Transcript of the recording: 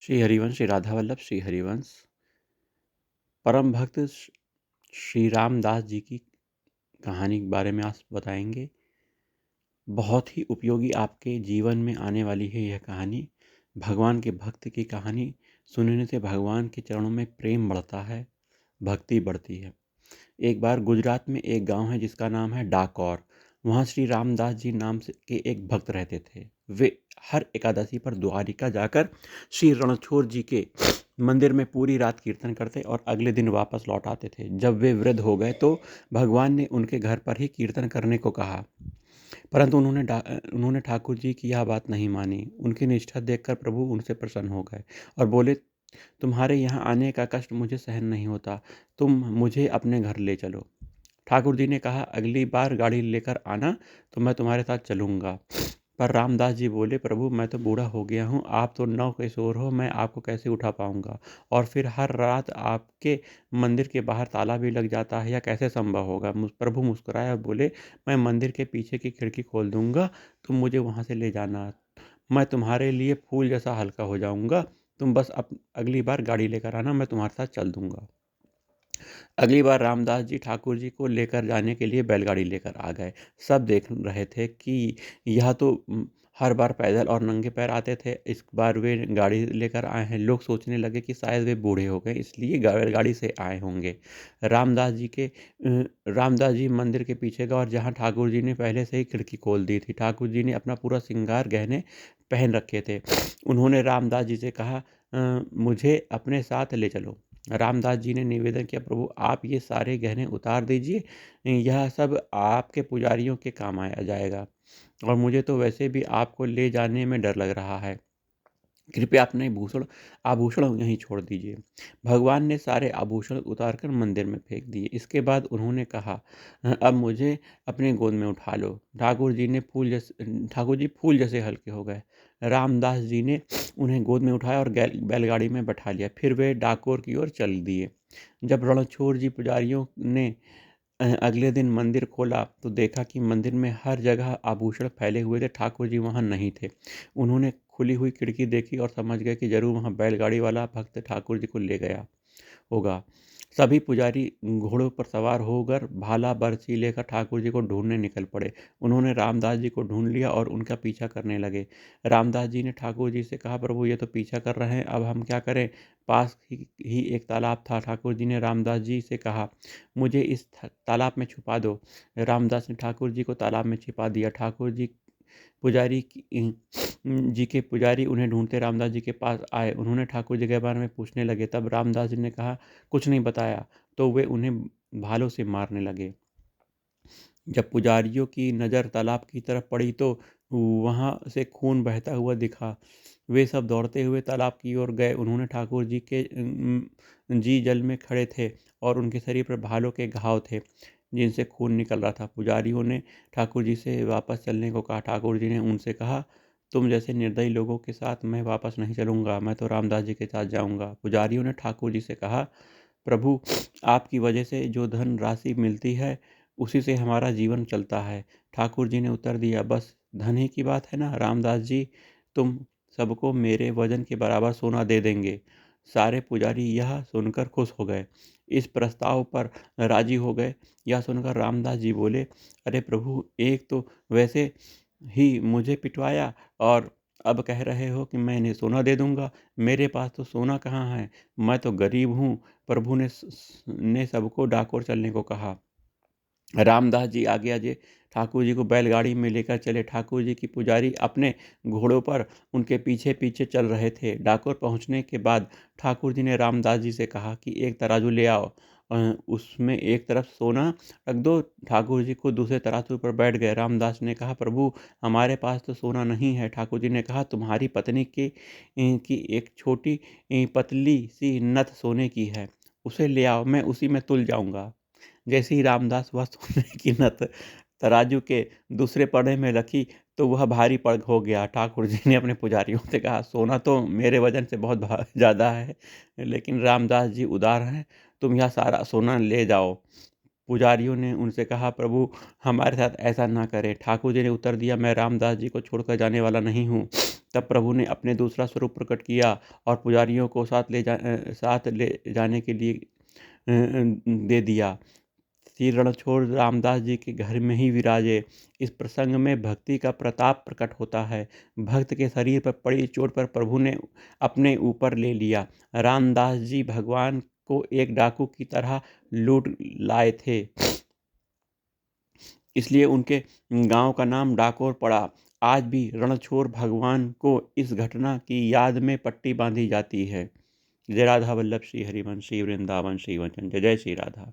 श्री हरिवंश श्री राधा वल्लभ श्री हरिवंश परम भक्त श्री रामदास जी की कहानी के बारे में आज बताएंगे। बहुत ही उपयोगी आपके जीवन में आने वाली है यह कहानी। भगवान के भक्त की कहानी सुनने से भगवान के चरणों में प्रेम बढ़ता है, भक्ति बढ़ती है। एक बार गुजरात में एक गांव है जिसका नाम है डाकौर। वहाँ श्री रामदास जी नाम से के एक भक्त रहते थे। वे हर एकादशी पर द्वारिका जाकर श्री रणछोड़ जी के मंदिर में पूरी रात कीर्तन करते और अगले दिन वापस लौट आते थे। जब वे वृद्ध हो गए तो भगवान ने उनके घर पर ही कीर्तन करने को कहा, परंतु उन्होंने ठाकुर जी की यह बात नहीं मानी। उनकी निष्ठा देखकर प्रभु उनसे प्रसन्न हो गए और बोले, तुम्हारे यहाँ आने का कष्ट मुझे सहन नहीं होता, तुम मुझे अपने घर ले चलो। ठाकुर जी ने कहा, अगली बार गाड़ी लेकर आना तो मैं तुम्हारे साथ चलूँगा। पर रामदास जी बोले, प्रभु मैं तो बूढ़ा हो गया हूँ, आप तो नव किशोर हो, मैं आपको कैसे उठा पाऊँगा? और फिर हर रात आपके मंदिर के बाहर ताला भी लग जाता है, यह कैसे संभव होगा? प्रभु मुस्कुराए और बोले, मैं मंदिर के पीछे की खिड़की खोल दूँगा, तुम मुझे वहाँ से ले जाना। मैं तुम्हारे लिए फूल जैसा हल्का हो जाऊँगा, तुम बस अगली बार गाड़ी लेकर आना, मैं तुम्हारे साथ चल दूँगा। अगली बार रामदास जी ठाकुर जी को लेकर जाने के लिए बैलगाड़ी लेकर आ गए। सब देख रहे थे कि यह तो हर बार पैदल और नंगे पैर आते थे, इस बार वे गाड़ी लेकर आए हैं। लोग सोचने लगे कि शायद वे बूढ़े हो गए इसलिए बैलगाड़ी से आए होंगे। रामदास जी मंदिर के पीछे गए और जहाँ ठाकुर जी ने पहले से ही खिड़की खोल दी थी। ठाकुर जी ने अपना पूरा श्रृंगार गहने पहन रखे थे। उन्होंने रामदास जी से कहा, मुझे अपने साथ ले चलो। रामदास जी ने निवेदन किया, प्रभु आप ये सारे गहने उतार दीजिए, यह सब आपके पुजारियों के काम आ जाएगा और मुझे तो वैसे भी आपको ले जाने में डर लग रहा है। कृपया अपने आभूषण यहीं छोड़ दीजिए। भगवान ने सारे आभूषण उतारकर मंदिर में फेंक दिए। इसके बाद उन्होंने कहा, अब मुझे अपने गोद में उठा लो। ठाकुर जी फूल जैसे हल्के हो गए। रामदास जी ने उन्हें गोद में उठाया और बैलगाड़ी में बैठा लिया। फिर वे डाकोर की ओर चल दिए। जब रणछोड़ जी पुजारियों ने अगले दिन मंदिर खोला तो देखा कि मंदिर में हर जगह आभूषण फैले हुए थे, ठाकुर जी वहाँ नहीं थे। उन्होंने खुली हुई खिड़की देखी और समझ गए कि जरूर वहाँ बैलगाड़ी वाला भक्त ठाकुर जी को ले गया होगा। सभी पुजारी घोड़ों पर सवार होकर भाला बरछी लेकर ठाकुर जी को ढूंढने निकल पड़े। उन्होंने रामदास जी को ढूंढ लिया और उनका पीछा करने लगे। रामदास जी ने ठाकुर जी से कहा, प्रभु ये तो पीछा कर रहे हैं, अब हम क्या करें? पास ही एक तालाब था। ठाकुर जी ने रामदास जी से कहा, मुझे इस तालाब में छुपा दो। रामदास ने ठाकुर जी को तालाब में छिपा दिया। ठाकुर जी पुजारी उन्हें ढूंढते रामदास जी के पास आए। उन्होंने ठाकुर जी के बारे में पूछने लगे। तब रामदास जी ने कहा, कुछ नहीं बताया। तो वे उन्हें भालों से मारने लगे। जब पुजारियों की नज़र तालाब की तरफ पड़ी तो वहाँ से खून बहता हुआ दिखा। वे सब दौड़ते हुए तालाब की ओर गए। उन्होंने ठाकुर जी के जी जल में खड़े थे और उनके शरीर पर भालों के घाव थे जिनसे खून निकल रहा था। पुजारियों ने ठाकुर जी से वापस चलने को कहा। ठाकुर जी ने उनसे कहा, तुम जैसे निर्दयी लोगों के साथ मैं वापस नहीं चलूँगा, मैं तो रामदास जी के साथ जाऊँगा। पुजारियों ने ठाकुर जी से कहा, प्रभु आपकी वजह से जो धन राशि मिलती है उसी से हमारा जीवन चलता है। ठाकुर जी ने उत्तर दिया, बस धन ही की बात है ना रामदास जी, तुम सबको मेरे वजन के बराबर सोना दे देंगे। सारे पुजारी यह सुनकर खुश हो गए, इस प्रस्ताव पर राजी हो गए। यह सुनकर रामदास जी बोले, अरे प्रभु, एक तो वैसे ही मुझे पिटवाया और अब कह रहे हो कि मैं इन्हें सोना दे दूंगा। मेरे पास तो सोना कहाँ है, मैं तो गरीब हूँ। प्रभु ने सबको डाकोर चलने को कहा। रामदास जी आगे आगे ठाकुर जी को बैलगाड़ी में लेकर चले। ठाकुर जी की पुजारी अपने घोड़ों पर उनके पीछे पीछे चल रहे थे। डाकोर पहुंचने के बाद ठाकुर जी ने रामदास जी से कहा कि एक तराजू ले आओ, उसमें एक तरफ सोना रख दो। ठाकुर जी खुद दूसरे तराजू पर बैठ गए। रामदास ने कहा, प्रभु हमारे पास तो सोना नहीं है। ठाकुर जी ने कहा, तुम्हारी पत्नी की एक छोटी पतली सी नथ सोने की है, उसे ले आओ, मैं उसी में तुल जाऊंगा। जैसे ही रामदास वह सोने की नथ तराजू के दूसरे पड़े में रखी तो वह भारी पड़ हो गया। ठाकुर जी ने अपने पुजारियों से कहा, सोना तो मेरे वजन से बहुत ज़्यादा है, लेकिन रामदास जी उदार हैं, तुम यह सारा सोना ले जाओ। पुजारियों ने उनसे कहा, प्रभु हमारे साथ ऐसा ना करें। ठाकुर जी ने उत्तर दिया, मैं रामदास जी को छोड़कर जाने वाला नहीं हूँ। तब प्रभु ने अपने दूसरा स्वरूप प्रकट किया और पुजारियों को साथ ले जाने के लिए दे दिया। श्री रणछोड़ रामदास जी के घर में ही विराजे। इस प्रसंग में भक्ति का प्रताप प्रकट होता है। भक्त के शरीर पर पड़ी चोट पर प्रभु ने अपने ऊपर ले लिया। रामदास जी भगवान को एक डाकू की तरह लूट लाए थे, इसलिए उनके गांव का नाम डाकोर पड़ा। आज भी रणछोड़ भगवान को इस घटना की याद में पट्टी बांधी जाती है। जय राधा वल्लभ श्री हरिवंश श्री वृंदावन श्री वचन। जय जय श्री राधा।